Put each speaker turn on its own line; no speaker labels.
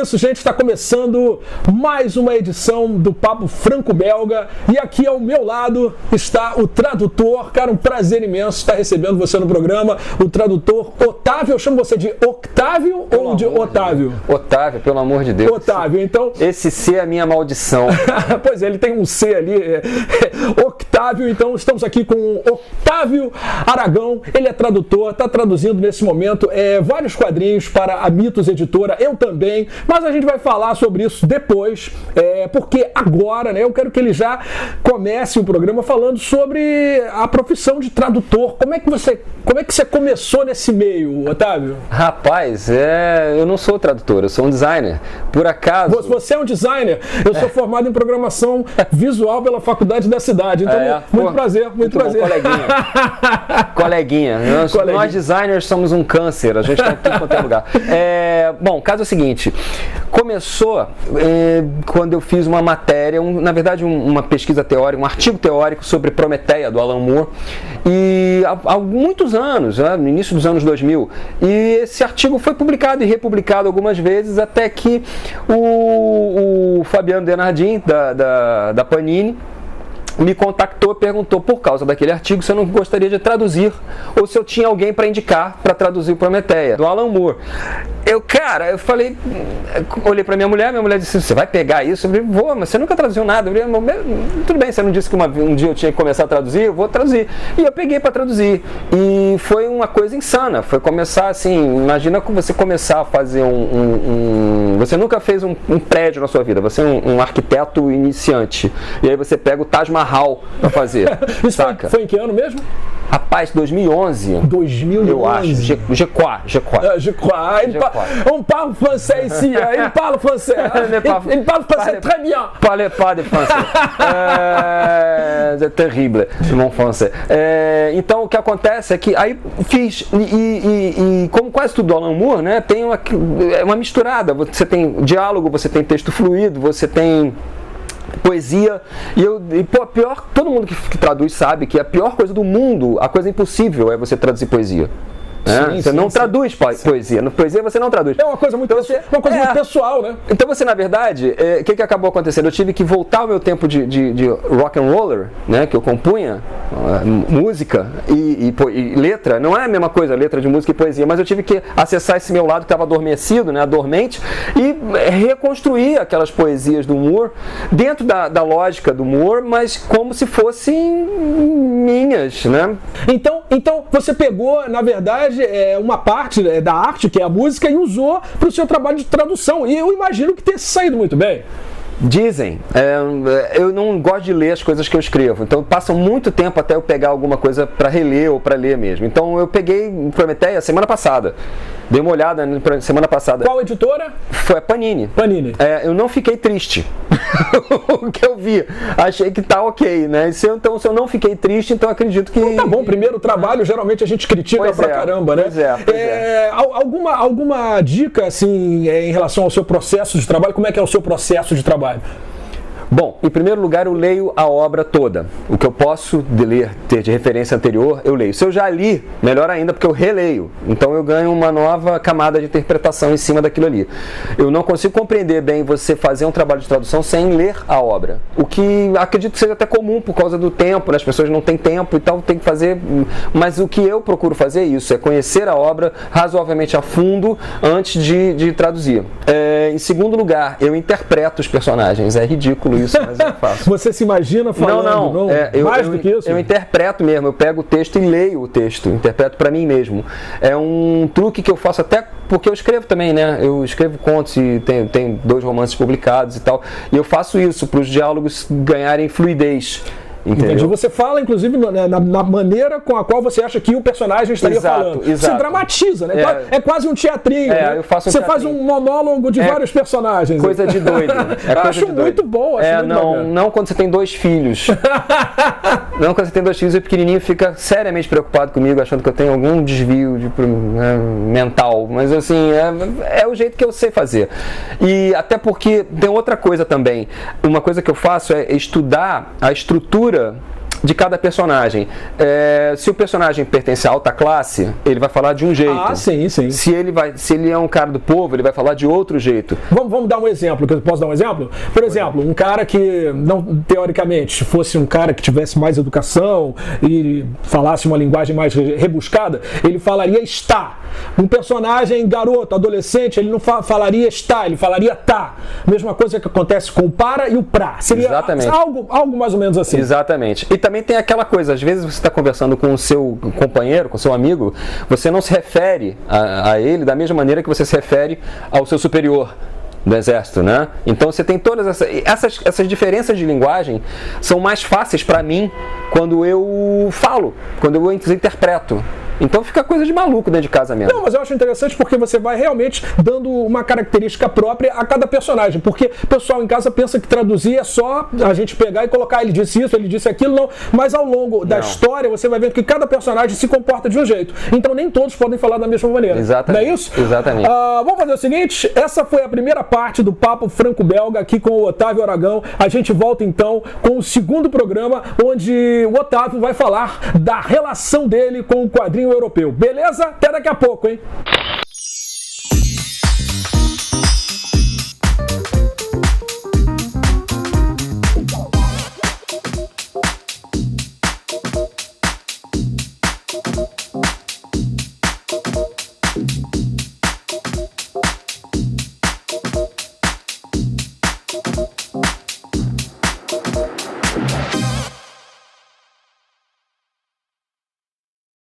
isso, gente, está começando mais uma edição do Papo Franco-Belga e aqui ao meu lado está o tradutor, cara, um prazer imenso estar recebendo você no programa, o tradutor Otávio. Eu chamo você de Octávio ou de Otávio?
Otávio, pelo amor de Deus.
Otávio, então...
Esse C é a minha maldição.
Pois é, ele tem um C ali, Octávio, então estamos aqui com o Octávio Aragão, ele é tradutor, está traduzindo nesse momento vários quadrinhos para a Mitos Editora, eu também, mas a gente vai falar sobre isso depois, porque agora, né, eu quero que ele já comece o programa falando sobre a profissão de tradutor. Como é que você começou nesse meio, Otávio?
Rapaz, eu não sou tradutor, eu sou um designer. Por acaso...
Você é um designer? Eu sou formado em programação visual pela faculdade da cidade, então muito prazer.
Bom, coleguinha. Nós designers somos um câncer, a gente está em tudo quanto é lugar. Bom, o caso é o seguinte, começou quando eu fiz uma matéria, na verdade uma pesquisa teórica, um artigo teórico sobre Prometeia, do Alan Moore, e há muitos anos, no início dos anos 2000, e esse artigo foi publicado e republicado algumas vezes, até que o Fabiano Denardim, da Panini, me contactou e perguntou, por causa daquele artigo, se eu não gostaria de traduzir ou se eu tinha alguém para indicar para traduzir o Prometeia, do Alan Moore. Eu falei, olhei para minha mulher disse, você vai pegar isso? Eu falei, vou, mas você nunca traduziu nada. Eu falei, tudo bem, você não disse que um dia eu tinha que começar a traduzir? Eu vou traduzir. E eu peguei para traduzir. E foi uma coisa insana, foi começar assim, imagina você começar a fazer você nunca fez um prédio na sua vida, você é um arquiteto iniciante, e aí você pega o Taj Mahal para fazer.
Isso foi em que ano mesmo?
Rapaz, 2011.
2011.
Eu acho. Je crois.
On parle français ici. Il parle français. Il parle français très bien.
Parlez pas de français. É terrível, mon français. Então, o que acontece é que aí fiz, e como quase tudo do Alan Moore, né, tem uma misturada. Você tem diálogo, você tem texto fluido, você tem poesia, todo mundo que traduz sabe que a pior coisa do mundo, a coisa impossível é você traduzir poesia. Você não traduz poesia. No poesia você não traduz.
É uma coisa muito, muito pessoal, né?
Então você, na verdade, o que acabou acontecendo? Eu tive que voltar ao meu tempo de rock and roller, né? Que eu compunha música e letra. Não é a mesma coisa, letra de música e poesia, mas eu tive que acessar esse meu lado que estava adormecido, né? Adormente, e reconstruir aquelas poesias do Moore dentro da lógica do Moore, mas como se fossem minhas, né?
Então você pegou, na verdade, uma parte da arte, que é a música, e usou para o seu trabalho de tradução. E eu imagino que tenha saído muito bem.
Dizem, eu não gosto de ler as coisas que eu escrevo, então passa muito tempo até eu pegar alguma coisa para reler ou para ler mesmo. Então eu peguei Prometeia semana passada, dei uma olhada semana passada.
Qual editora?
Foi a Panini.
Panini.
Eu não fiquei triste o que eu vi, achei que tá ok, né? Se eu não fiquei triste, então acredito que...
Então tá bom, primeiro trabalho, geralmente a gente critica caramba, né?
Pois é.
Alguma dica, assim, em relação ao seu processo de trabalho? Como é que é o seu processo de trabalho?
Bom, em primeiro lugar eu leio a obra toda. O que eu posso ter de referência anterior, eu leio. Se eu já li, melhor ainda, porque eu releio. Então eu ganho uma nova camada de interpretação em cima daquilo ali. Eu não consigo compreender bem você fazer um trabalho de tradução sem ler a obra. O que acredito que seja até comum por causa do tempo, né? As pessoas não têm tempo e tal, tem que fazer. Mas o que eu procuro fazer é isso, é conhecer a obra razoavelmente a fundo antes de traduzir. Em segundo lugar, eu interpreto os personagens. É ridículo isso, mas eu faço.
Você se imagina falando?
Não. Mais do que isso? Eu interpreto mesmo, eu pego o texto e leio o texto, interpreto para mim mesmo. É um truque que eu faço até porque eu escrevo também, né? Eu escrevo contos e tenho 2 romances publicados e tal, e eu faço isso para os diálogos ganharem fluidez. Entendeu?
Entendi. Você fala, inclusive, na maneira com a qual você acha que o personagem estaria falando.
Exato.
Você dramatiza, né? É quase um teatrinho. Né?
Eu faço
você faz um monólogo de vários personagens.
Coisa de doido.
Eu acho muito bom.
Não quando você tem 2 filhos. Não quando você tem 2 filhos, o pequenininho fica seriamente preocupado comigo, achando que eu tenho algum desvio mental. Mas assim, é o jeito que eu sei fazer. E até porque tem outra coisa também. Uma coisa que eu faço é estudar a estrutura de cada personagem. Se o personagem pertence à alta classe, ele vai falar de um jeito.
Ah, sim, sim.
Se ele é um cara do povo, ele vai falar de outro jeito.
Vamos dar um exemplo, que eu posso dar um exemplo? Por exemplo, um cara que, não teoricamente, fosse um cara que tivesse mais educação e falasse uma linguagem mais rebuscada, ele falaria está. Um personagem garoto, adolescente, ele não falaria está, ele falaria tá. Mesma coisa que acontece com o para e o pra. Seria algo mais ou menos assim.
Exatamente. E também tem aquela coisa, às vezes você está conversando com o seu companheiro, com o seu amigo, você não se refere a ele da mesma maneira que você se refere ao seu superior do exército, né? Então você tem todas essas diferenças de linguagem são mais fáceis para mim quando eu falo, quando eu interpreto. Então fica coisa de maluco dentro de casa mesmo.
Não, mas eu acho interessante porque você vai realmente dando uma característica própria a cada personagem. Porque o pessoal em casa pensa que traduzir é só a gente pegar e colocar ele disse isso, ele disse aquilo, não. Mas ao longo da história você vai vendo que cada personagem se comporta de um jeito. Então nem todos podem falar da mesma maneira.
Exatamente.
Não é isso?
Exatamente.
Vamos fazer o seguinte, essa foi a primeira parte do Papo Franco-Belga aqui com o Otávio Aragão. A gente volta então com o segundo programa, onde o Otávio vai falar da relação dele com o quadrinho europeu. Beleza? Até daqui a pouco, hein?